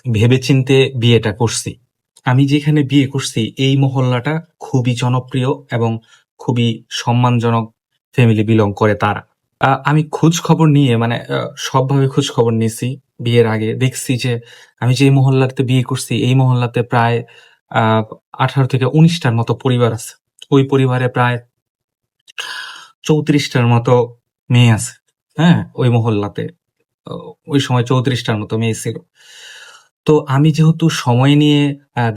ভেবেচিন্তে বিয়েটা করছি। আমি যেখানে বিয়ে করছি এই মহল্লাটা খুবই জনপ্রিয় এবং খুবই সম্মানজনক ফ্যামিলি বিলং করে তারা। আমি খোঁজ খবর নিয়ে মানে সবভাবে খোঁজ খবর নিয়েছি। বিয়ের আগে দেখছি যে আমি যে মহল্লাতে বিয়ে করছি এই মহল্লাতে প্রায় 18 থেকে 19টার মতো পরিবার আছে। ওই পরিবারে প্রায় 34টার মতো মেয়ে আছে। হ্যাঁ, ওই মহল্লাতে ওই সময় 34টার মতো মেয়ে ছিল। তো আমি যেহেতু সময় নিয়ে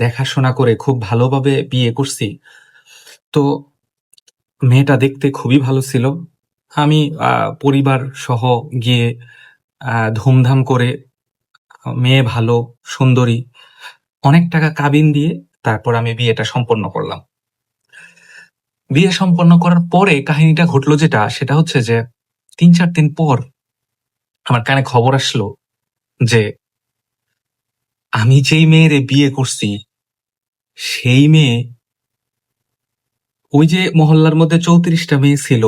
দেখাশোনা করে খুব ভালোভাবে বিয়ে করছি, তো মেয়েটা দেখতে খুবই ভালো ছিল। আমি পরিবার সহ গিয়ে ধুমধাম করে মেয়ে ভালো, সুন্দরী, অনেক টাকা কাবিন দিয়ে তারপর আমি বিয়েটা সম্পন্ন করলাম। বিয়ে সম্পন্ন করার পরে কাহিনীটা ঘটলো যেটা, সেটা হচ্ছে যে 3-4 দিন পর আমার কানে খবর আসলো যে আমি যেই মেয়েরে বিয়ে করছি সেই মেয়ে ওই যে মহল্লার মধ্যে 34টা মেয়ে ছিল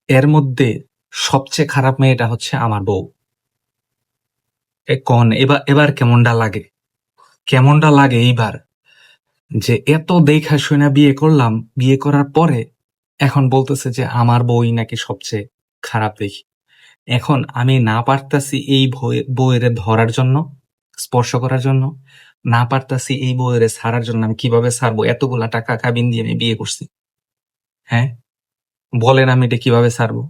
এর মধ্যে সবচেয়ে খারাপ মেয়েটা হচ্ছে আমার বউ। কন এবার কেমনটা লাগে এইবার যে এত দেখা শুনে বিয়ে করলাম, বিয়ে করার পরে এখন বলতেছে যে আমার বউই নাকি সবচেয়ে খারাপ দেখি। এখন আমি না পারতাছি এই বউয়ের ধরার জন্য, স্পর্শ করার জন্য, না পারতাছি এই বউয়ের ছাড়ার জন্য। আমি কিভাবে ছাড়বো? এতগুলা টাকা কাবিন দিয়ে আমি বিয়ে করছি। হ্যাঁ, বলেন আমি এটা কিভাবে ছাড়বো?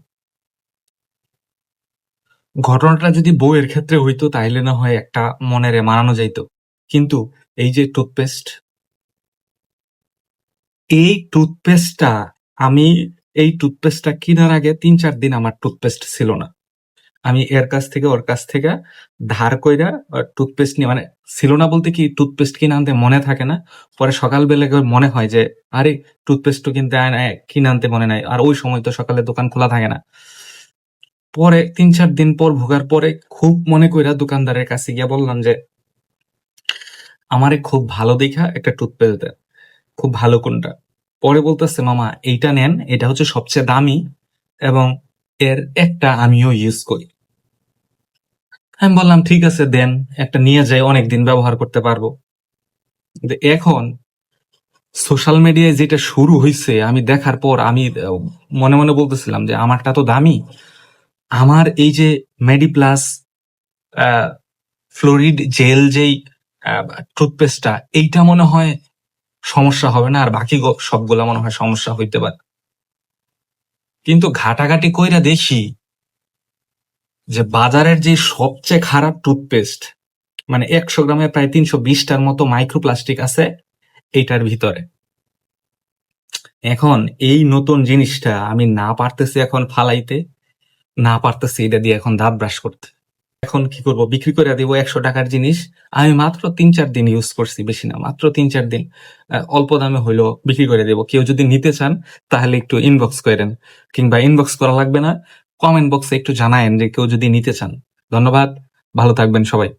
ঘটনাটা যদি বউয়ের ক্ষেত্রে হইতো তাইলে না হয় একটা মনেরে মানানো যাইতো, কিন্তু এই যে টুথপেস্ট, এই টুথপেস্টটা আমি এই টুথপেস্টটা কেনার আগে 3-4 দিন আমার টুথপেস্ট ছিল না। আমি এর কাছ থেকে ওর কাছ থেকে ধার কইরা টুথপেস্ট নিয়ে, মানে ছিল না বলতে কি, টুথপেস্ট কিনে আনতে মনে থাকে না। পরে সকালবেলা মনে হয় যে আরে টুথপেস্ট তো কিনতে কিনে আনতে মনে নাই, আর ওই সময় তো সকালে দোকান খোলা থাকে না। পরে 3-4 দিন পর ভোগার পরে খুব মনে কইরা দোকানদারের কাছে গিয়া বললাম যে আমারে খুব ভালো দেখা একটা টুথপেস্ট দেন, খুব ভালো কোনটা? পরে বলতেছে মামা এইটা নেন, এটা হচ্ছে সবচেয়ে দামি এবং এর একটা আমিও ইউজ করি। আমি বললাম ঠিক আছে দেন, একটা নিয়ে যাই, অনেকদিন ব্যবহার করতে পারবো। কিন্তু এখন সোশ্যাল মিডিয়ায় যেটা শুরু হয়েছে আমি দেখার পর আমি মনে মনে বলতেছিলাম যে আমারটা তো দামি, আমার এই যে মেডিপ্লাস ফ্লোরিড জেল যেই টুথপেস্টটা, এইটা মনে হয় সমস্যা হবে না, আর বাকি সবগুলা মনে হয় সমস্যা হইতে পারে। কিন্তু ঘাটাঘাটি কইরা দেখি যে বাজারের যে সবচেয়ে খারাপ টুথপেস্ট, মানে 100 গ্রামে প্রায় 320টার মতো মাইক্রোপ্লাস্টিক আছে এইটার ভিতরে। এখন এই নতুন জিনিসটা আমি না পারতেছি এখন ফালাইতে, না পারতেছি এটা দিয়ে এখন দাঁত ব্রাশ করতে। এখন কি করব? বিক্রি করে দিব 100 টাকার জিনিস। আমি মাত্র 3-4 দিন ইউজ করছি, বেশি না, মাত্র 3-4 দিন। অল্প দামে হইলো বিক্রি করে দেব। কেউ যদি নিতে চান তাহলে একটু ইনবক্স করেন, কিংবা ইনবক্স করা লাগবে না, কমেন্ট বক্সে একটু জানায়েন যে কেউ যদি নিতে চান। ধন্যবাদ, ভালো থাকবেন সবাই।